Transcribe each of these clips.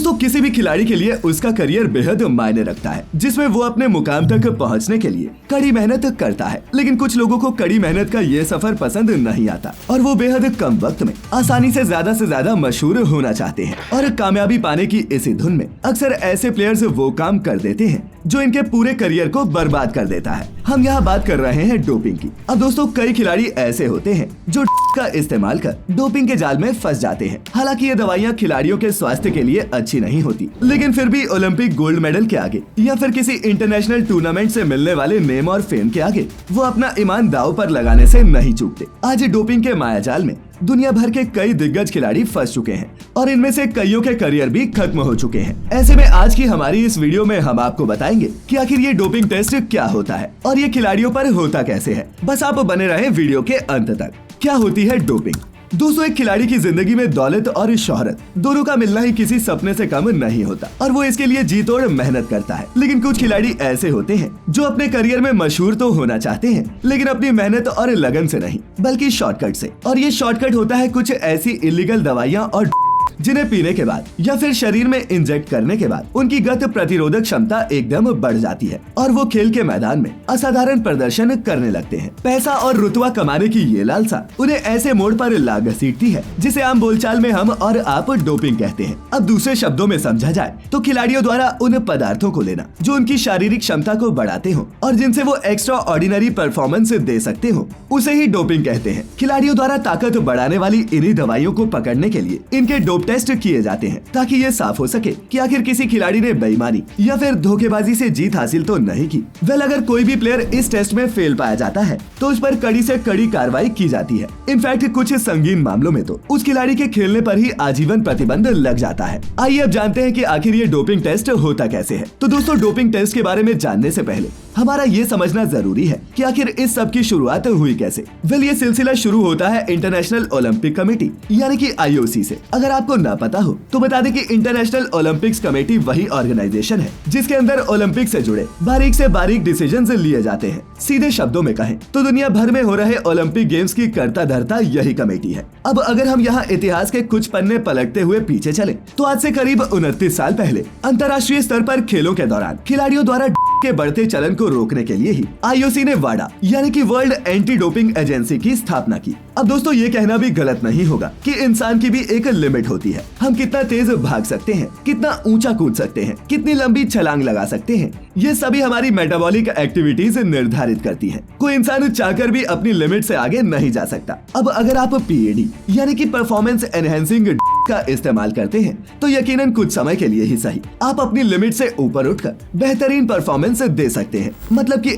दोस्तों किसी भी खिलाड़ी के लिए उसका करियर बेहद मायने रखता है, जिसमें वो अपने मुकाम तक पहुंचने के लिए कड़ी मेहनत करता है। लेकिन कुछ लोगों को कड़ी मेहनत का ये सफर पसंद नहीं आता और वो बेहद कम वक्त में आसानी से ज्यादा मशहूर होना चाहते हैं। और कामयाबी पाने की इसी धुन में अक्सर ऐसे प्लेयर्स वो काम कर देते हैं जो इनके पूरे करियर को बर्बाद कर देता है। हम यहाँ बात कर रहे हैं डोपिंग की। अब दोस्तों कई खिलाड़ी ऐसे होते हैं जो का इस्तेमाल कर डोपिंग के जाल में फंस जाते हैं। हालांकि ये दवाइयाँ खिलाड़ियों के स्वास्थ्य के लिए अच्छी नहीं होती, लेकिन फिर भी ओलंपिक गोल्ड मेडल के आगे या फिर किसी इंटरनेशनल टूर्नामेंट से मिलने वाले नेम और फेम के आगे वो अपना ईमान दांव पर लगाने से नहीं चूकते। आज डोपिंग के मायाजाल में दुनिया भर के कई दिग्गज खिलाड़ी फंस चुके हैं और इनमें से कईयों के करियर भी खत्म हो चुके हैं। ऐसे में आज की हमारी इस वीडियो में हम आपको बताएंगे कि आखिर ये डोपिंग टेस्ट क्या होता है और ये खिलाड़ियों पर होता कैसे है। बस आप बने रहें वीडियो के अंत तक। क्या होती है डोपिंग? दोस्तों एक खिलाड़ी की जिंदगी में दौलत और शोहरत दोनों का मिलना ही किसी सपने से कम नहीं होता और वो इसके लिए जी तोड़ मेहनत करता है। लेकिन कुछ खिलाड़ी ऐसे होते हैं जो अपने करियर में मशहूर तो होना चाहते हैं, लेकिन अपनी मेहनत और लगन से नहीं बल्कि शॉर्टकट से। और ये शॉर्टकट होता है कुछ ऐसी इलीगल दवाइयाँ और जिन्हें पीने के बाद या फिर शरीर में इंजेक्ट करने के बाद उनकी गत प्रतिरोधक क्षमता एकदम बढ़ जाती है और वो खेल के मैदान में असाधारण प्रदर्शन करने लगते हैं। पैसा और रुतबा कमाने की ये लालसा उन्हें ऐसे मोड़ पर ला घसीटती है जिसे आम बोलचाल में हम और आप डोपिंग कहते हैं। अब दूसरे शब्दों में समझा जाए तो खिलाड़ियों द्वारा उन पदार्थों को लेना जो उनकी शारीरिक क्षमता को बढ़ाते हो और जिनसे वो एक्स्ट्रा ऑर्डिनरी परफॉर्मेंस दे सकते हो, उसे ही डोपिंग कहते हैं। खिलाड़ियों द्वारा ताकत बढ़ाने वाली इन्हीं दवाइयों को पकड़ने के लिए इनके डोप टेस्ट किए जाते हैं ताकि ये साफ हो सके कि आखिर किसी खिलाड़ी ने बेईमानी या फिर धोखेबाजी से जीत हासिल तो नहीं की। अगर कोई भी प्लेयर इस टेस्ट में फेल पाया जाता है तो उस पर कड़ी से कड़ी कार्रवाई की जाती है। इनफैक्ट कुछ संगीन मामलों में तो उस खिलाड़ी के खेलने पर ही आजीवन प्रतिबंध लग जाता है। आइए अब जानते हैं कि आखिर ये डोपिंग टेस्ट होता कैसे है। तो दोस्तों डोपिंग टेस्ट के बारे में जानने से पहले हमारा ये समझना जरूरी है कि आखिर इस सब की शुरुआत हुई कैसे। ये सिलसिला शुरू होता है इंटरनेशनल ओलंपिक कमेटी यानी कि IOC से। अगर आपको ना पता हो तो बता दें कि इंटरनेशनल ओलंपिक्स कमेटी वही ऑर्गेनाइजेशन है जिसके अंदर ओलंपिक से जुड़े बारीक से बारीक डिसीजंस लिए जाते हैं। सीधे शब्दों में कहें तो दुनिया भर में हो रहे ओलंपिक गेम्स की कर्ता धर्ता यही कमेटी है। अब अगर हम यहाँ इतिहास के कुछ पन्ने पलटते हुए पीछे चले तो आज से करीब 29 साल पहले अंतर्राष्ट्रीय स्तर पर खेलों के दौरान खिलाड़ियों द्वारा के बढ़ते चलन को रोकने के लिए ही IOC ने वाडा यानी कि वर्ल्ड एंटी डोपिंग एजेंसी की स्थापना की। अब दोस्तों ये कहना भी गलत नहीं होगा कि इंसान की भी एक लिमिट होती है। हम कितना तेज भाग सकते हैं, कितना ऊंचा कूद सकते हैं, कितनी लंबी छलांग लगा सकते हैं, ये सभी हमारी मेटाबॉलिक एक्टिविटीज निर्धारित करती है। कोई इंसान चाहकर भी अपनी लिमिट से आगे नहीं जा सकता। अब अगर आप PED यानी कि परफॉर्मेंस एनहेंसिंग का इस्तेमाल करते हैं तो यकीनन कुछ समय के लिए ही सही आप अपनी लिमिट से ऊपर उठकर बेहतरीन परफॉर्मेंस दे सकते हैं। मतलब कि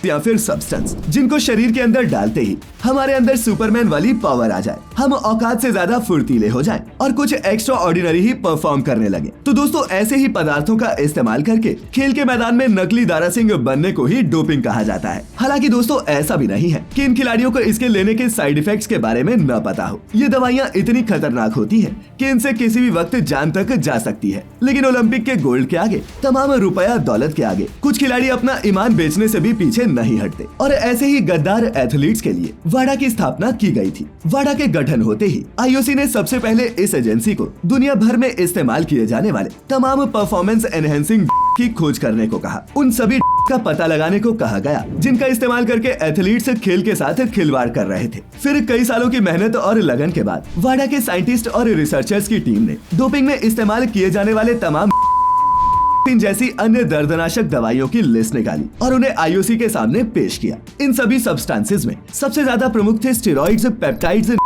या फिर सब्सटेंस जिनको शरीर के अंदर डालते ही हमारे अंदर सुपरमैन वाली पावर आ जाए, हम औकात से ज्यादा फुर्तीले हो जाएं और कुछ एक्स्ट्रा ऑर्डिनरी ही परफॉर्म करने लगे। तो दोस्तों ऐसे ही पदार्थों का इस्तेमाल करके खेल के मैदान में नकली दारा सिंह बनने को ही डोपिंग कहा जाता है। हालांकि दोस्तों ऐसा भी नहीं है कि इन खिलाड़ियों को इसके लेने के साइड इफेक्ट्स के बारे में न पता हो। ये दवाइयाँ इतनी खतरनाक होती है कि इनसे किसी भी वक्त जान तक जा सकती है। लेकिन ओलंपिक के गोल्ड के आगे, तमाम रुपया दौलत के आगे कुछ खिलाड़ी अपना ईमान बेचने से भी पीछे नहीं हटते और ऐसे ही गद्दार एथलीट्स के लिए वाडा की स्थापना की गई थी। वाडा के गठन होते ही IOC ने सबसे पहले इस एजेंसी को दुनिया भर में इस्तेमाल किए जाने वाले तमाम परफॉर्मेंस एनहेंसिंग की खोज करने को कहा। उन सभी का पता लगाने को कहा गया जिनका इस्तेमाल करके एथलीट्स खेल के साथ खिलवाड़ कर रहे थे। फिर कई सालों की मेहनत और लगन के बाद वाडा के साइंटिस्ट और रिसर्चर्स की टीम ने डोपिंग में इस्तेमाल किए जाने वाले तमाम जैसी अन्य दर्दनाशक दवाइयों की लिस्ट निकाली और उन्हें IOC के सामने पेश किया। इन सभी सब्सटेंसेस में सबसे ज्यादा प्रमुख थे स्टेरॉइड्स, पेप्टाइड्स,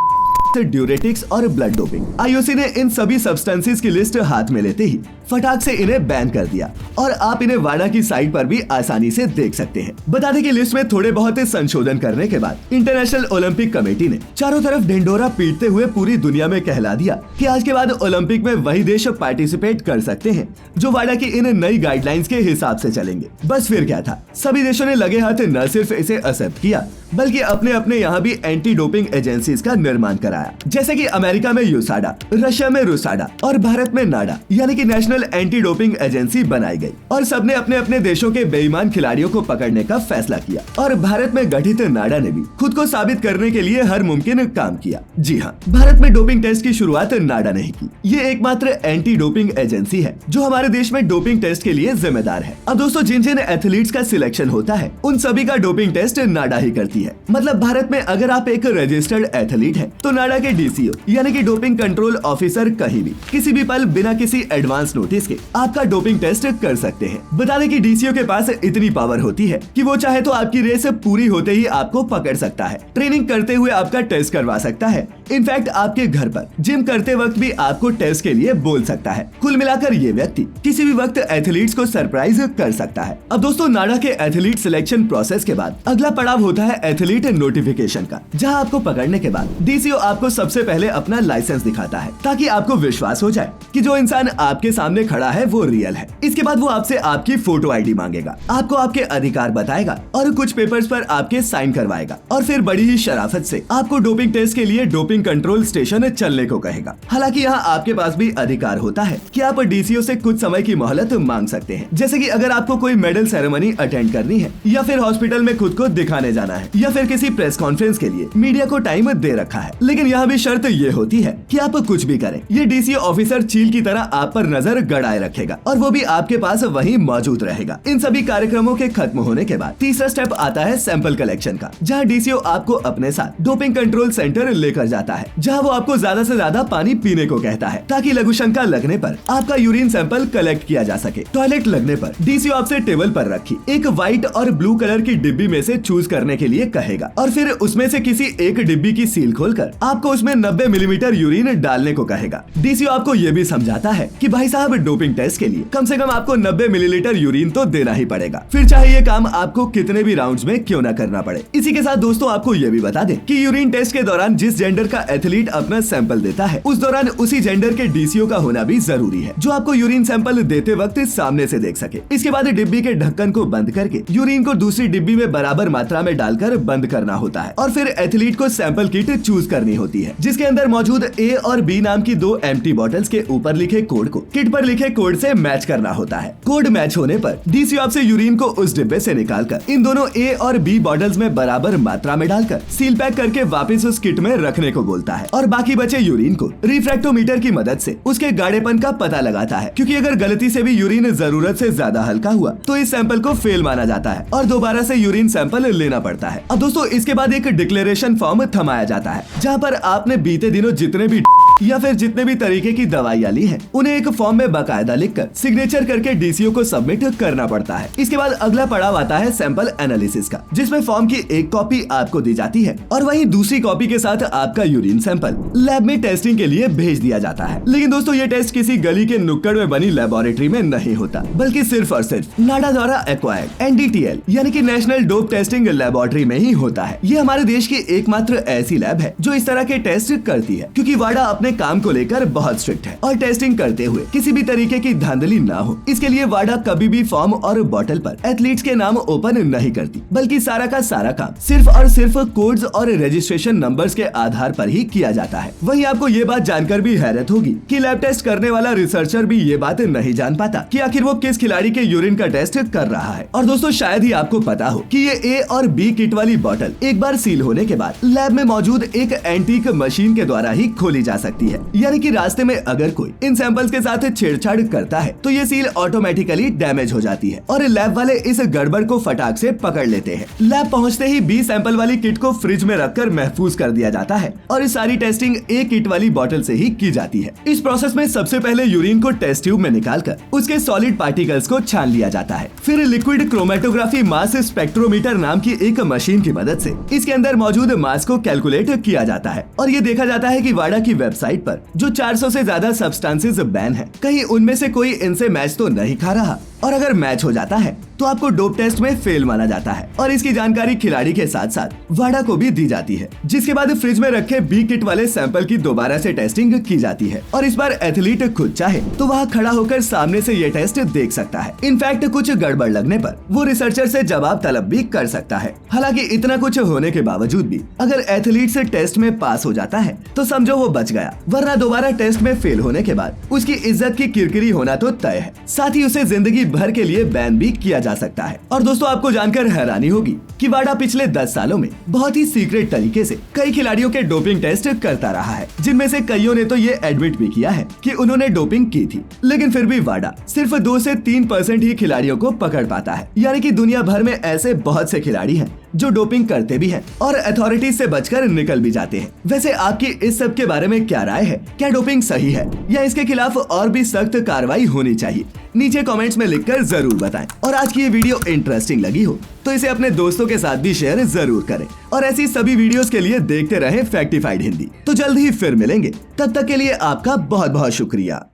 ड्यूरेटिक्स और ब्लड डोपिंग। IOC ने इन सभी सब्सटेंसेस की लिस्ट हाथ में लेते ही फटाक से इन्हें बैन कर दिया और आप इन्हें वाडा की साइट पर भी आसानी से देख सकते हैं। बता दें कि लिस्ट में थोड़े बहुत संशोधन करने के बाद इंटरनेशनल ओलंपिक कमेटी ने चारों तरफ ढिंढोरा पीटते हुए पूरी दुनिया में कहला दिया कि आज के बाद ओलंपिक में वही देश पार्टिसिपेट कर सकते हैं जो वाडा की इन नई गाइडलाइंस के हिसाब से चलेंगे। बस फिर क्या था, सभी देशों ने लगे हाथ न सिर्फ इसे एक्सेप्ट किया बल्कि अपने अपने यहाँ भी एंटी डोपिंग एजेंसीज का निर्माण कराया, जैसे कि अमेरिका में यूसाडा, रशिया में रुसाडा और भारत में नाडा यानी कि नेशनल एंटी डोपिंग एजेंसी बनाई गई। और सबने अपने अपने देशों के बेईमान खिलाड़ियों को पकड़ने का फैसला किया और भारत में गठित नाडा ने भी खुद को साबित करने के लिए हर मुमकिन काम किया। जी हाँ, भारत में डोपिंग टेस्ट की शुरुआत नाडा ने ही की। ये एकमात्र एंटी डोपिंग एजेंसी है जो हमारे देश में डोपिंग टेस्ट के लिए जिम्मेदार है। अब दोस्तों, जिन जिन एथलीट्स का सिलेक्शन होता है उन सभी का डोपिंग टेस्ट नाडा ही करती है। मतलब भारत में अगर आप एक रजिस्टर्ड एथलीट है तो नाडा के डीसीओ यानी कि डोपिंग कंट्रोल ऑफिसर कहीं भी किसी भी पल बिना किसी एडवांस नोटिस के आपका डोपिंग टेस्ट कर सकते हैं। बता दें कि डीसीओ के पास इतनी पावर होती है कि वो चाहे तो आपकी रेस पूरी होते ही आपको पकड़ सकता है, ट्रेनिंग करते हुए आपका टेस्ट करवा सकता है, इनफैक्ट आपके घर पर जिम करते वक्त भी आपको टेस्ट के लिए बोल सकता है। कुल मिलाकर ये व्यक्ति किसी भी वक्त एथलीट्स को सरप्राइज कर सकता है। अब दोस्तों, नाडा के एथलीट सिलेक्शन प्रोसेस के बाद अगला पड़ाव होता है एथलीट नोटिफिकेशन का, जहां आपको पकड़ने के बाद डीसीओ आपको सबसे पहले अपना लाइसेंस दिखाता है ताकि आपको विश्वास हो जाए कि जो इंसान आपके सामने खड़ा है वो रियल है। इसके बाद वो आपसे आपकी फोटो आईडी मांगेगा, आपको आपके अधिकार बताएगा और कुछ पेपर्स पर आपके साइन करवाएगा और फिर बड़ी ही शराफत से आपको डोपिंग टेस्ट के लिए डोपिंग कंट्रोल स्टेशन चलने को कहेगा। हालांकि यहाँ आपके पास भी अधिकार होता है कि आप डीसीओ से कुछ समय की मोहलत मांग सकते हैं, जैसे कि अगर आपको कोई मेडल सेरेमनी अटेंड करनी है या फिर हॉस्पिटल में खुद को दिखाने जाना है या फिर किसी प्रेस कॉन्फ्रेंस के लिए मीडिया को टाइम दे रखा है। लेकिन यहाँ भी शर्त ये होती है कि आप कुछ भी करें, ये डीसीओ ऑफिसर चील की तरह आप पर नजर गड़ाए रखेगा और वो भी आपके पास वहीं मौजूद रहेगा। इन सभी कार्यक्रमों के खत्म होने के बाद तीसरा स्टेप आता है सैंपल कलेक्शन का, जहाँ डीसीओ आपको अपने साथ डोपिंग कंट्रोल सेंटर लेकर जाता है, जहाँ वो आपको ज्यादा से ज्यादा पानी पीने को कहता है ताकि लघु शंका लगने पर आपका यूरिन सैंपल कलेक्ट किया जा सके। टॉयलेट लगने पर डीसीओ आपसे टेबल पर रखी एक व्हाइट और ब्लू कलर की डिब्बी में से चूज करने के लिए कहेगा और फिर उसमें से किसी एक डिब्बी की सील खोलकर आपको उसमें 90 मिलीमीटर यूरिन डालने को कहेगा। डीसीओ आपको ये भी समझाता है कि भाई साहब, डोपिंग टेस्ट के लिए कम से कम आपको 90 मिलीलीटर यूरिन तो देना ही पड़ेगा, फिर चाहे ये काम आपको कितने भी राउंड्स में क्यों ना करना पड़े। इसी के साथ दोस्तों, आपको ये भी बता दें कि यूरिन टेस्ट के दौरान जिस जेंडर का एथलीट अपना सैंपल देता है उस दौरान उसी जेंडर के डीसीओ का होना भी जरूरी है, जो आपको यूरिन सैंपल देते वक्त सामने से देख सके। इसके बाद डिब्बी के ढक्कन को बंद करके यूरिन को दूसरी डिब्बी में बराबर मात्रा में डालकर बंद करना होता है और फिर एथलीट को सैंपल किट चूज करनी होती है, जिसके अंदर मौजूद ए और बी नाम की 2 एम्प्टी बॉटल्स के ऊपर लिखे कोड को किट पर लिखे कोड से मैच करना होता है। कोड मैच होने पर डीसीओ आपसे यूरिन को उस डिब्बे से निकालकर इन दोनों ए और बी बॉटल्स में बराबर मात्रा में डालकर सील पैक करके वापस उस किट में रखने को बोलता है और बाकी बचे यूरिन को रिफ्रैक्टोमीटर की मदद से उसके गाढ़ेपन का पता लगाता है, क्योंकि अगर गलती से भी यूरिन जरूरत से ज्यादा हल्का हुआ तो इस सैंपल को फेल माना जाता है और दोबारा से यूरिन सैंपल लेना पड़ता है। अब दोस्तों, इसके बाद एक डिक्लेरेशन फॉर्म थमाया जाता है, जहाँ पर आपने बीते दिनों जितने भी या फिर जितने भी तरीके की दवाइयाँ ली हैं उन्हें एक फॉर्म में बाकायदा लिखकर सिग्नेचर करके डीसीओ को सबमिट करना पड़ता है। इसके बाद अगला पड़ाव आता है सैंपल एनालिसिस का, जिसमें फॉर्म की एक कॉपी आपको दी जाती है और वहीं दूसरी कॉपी के साथ आपका यूरिन सैंपल लैब में टेस्टिंग के लिए भेज दिया जाता है। लेकिन दोस्तों, ये टेस्ट किसी गली के नुक्कड़ में बनी लेबोरेटरी में नहीं होता, बल्कि सिर्फ और सिर्फ नाडा द्वारा एक्वायर्ड एनडीटीएल यानी कि नेशनल डोप टेस्टिंग लेबोरेटरी में ही होता है। ये हमारे देश की एकमात्र ऐसी लैब है जो इस तरह के टेस्ट करती है, क्योंकि वाडा अपने काम को लेकर बहुत स्ट्रिक्ट है और टेस्टिंग करते हुए किसी भी तरीके की धांधली ना हो, इसके लिए वाडा कभी भी फॉर्म और बॉटल पर एथलीट्स के नाम ओपन नहीं करती, बल्कि सारा का सारा काम सिर्फ और सिर्फ कोड्स और रजिस्ट्रेशन नंबर्स के आधार पर ही किया जाता है। वहीं आपको ये बात जानकर भी हैरत होगी कि लैब टेस्ट करने वाला रिसर्चर भी ये बात नहीं जान पाता कि आखिर वो किस खिलाड़ी के यूरिन का टेस्ट कर रहा है। और दोस्तों, शायद ही आपको पता हो कि ये ए और बी किट वाली बॉटल एक बार सील होने के बाद लैब में मौजूद एक एंटीक मशीन के द्वारा ही खोली जा सकती है, यानी कि रास्ते में अगर कोई इन सैंपल्स के साथ छेड़छाड़ करता है तो ये सील ऑटोमेटिकली डैमेज हो जाती है और लैब वाले इस गड़बड़ को फटाक से पकड़ लेते हैं। लैब पहुंचते ही बी सैंपल वाली किट को फ्रिज में रखकर महफूज कर दिया जाता है और इस सारी टेस्टिंग ए किट वाली बॉटल से ही की जाती है। इस प्रोसेस में सबसे पहले यूरिन को टेस्ट ट्यूब में निकालकर उसके सॉलिड पार्टिकल्स को छान लिया जाता है। फिर लिक्विड क्रोमेटोग्राफी मास स्पेक्ट्रोमीटर नाम की एक मशीन की मदद से इसके अंदर मौजूद मास को कैलकुलेट किया जाता है और ये देखा जाता है कि वाडा की वेबसाइट पर जो 400 से ज्यादा सब्सटेंसेस बैन है, कहीं उनमें से कोई इनसे मैच तो नहीं खा रहा। और अगर मैच हो जाता है तो आपको डोप टेस्ट में फेल माना जाता है और इसकी जानकारी खिलाड़ी के साथ साथ वाडा को भी दी जाती है, जिसके बाद फ्रिज में रखे बी किट वाले सैंपल की दोबारा से टेस्टिंग की जाती है और इस बार एथलीट खुद चाहे तो वहाँ खड़ा होकर सामने से ये टेस्ट देख सकता है। इनफैक्ट कुछ गड़बड़ लगने पर वो रिसर्चर से जवाब तलब भी कर सकता है। हालांकि इतना कुछ होने के बावजूद भी अगर एथलीट से टेस्ट में पास हो जाता है तो समझो वो बच गया, वरना दोबारा टेस्ट में फेल होने के बाद उसकी इज्जत की किरकिरी होना तो तय है, साथ ही उसे जिंदगी भर के लिए बैन भी किया जा सकता है। और दोस्तों आपको जानकर हैरानी होगी कि वाडा पिछले 10 सालों में बहुत ही सीक्रेट तरीके से कई खिलाड़ियों के डोपिंग टेस्ट करता रहा है, जिनमें से कईयों ने तो ये एडमिट भी किया है कि उन्होंने डोपिंग की थी। लेकिन फिर भी वाडा सिर्फ 2 से 3% ही खिलाड़ियों को पकड़ पाता है, यानी कि दुनिया भर में ऐसे बहुत से खिलाड़ी हैं जो डोपिंग करते भी हैं और अथॉरिटीज से बचकर निकल भी जाते हैं। वैसे आपकी इस सब के बारे में क्या राय है? क्या डोपिंग सही है या इसके खिलाफ और भी सख्त कार्रवाई होनी चाहिए? नीचे कमेंट्स में लिखकर जरूर बताएं। और आज की ये वीडियो इंटरेस्टिंग लगी हो तो इसे अपने दोस्तों के साथ भी शेयर जरूर करें और ऐसी सभी वीडियोस के लिए देखते रहें फैक्टिफाइड हिंदी। तो जल्द ही फिर मिलेंगे, तब तक के लिए आपका बहुत बहुत शुक्रिया।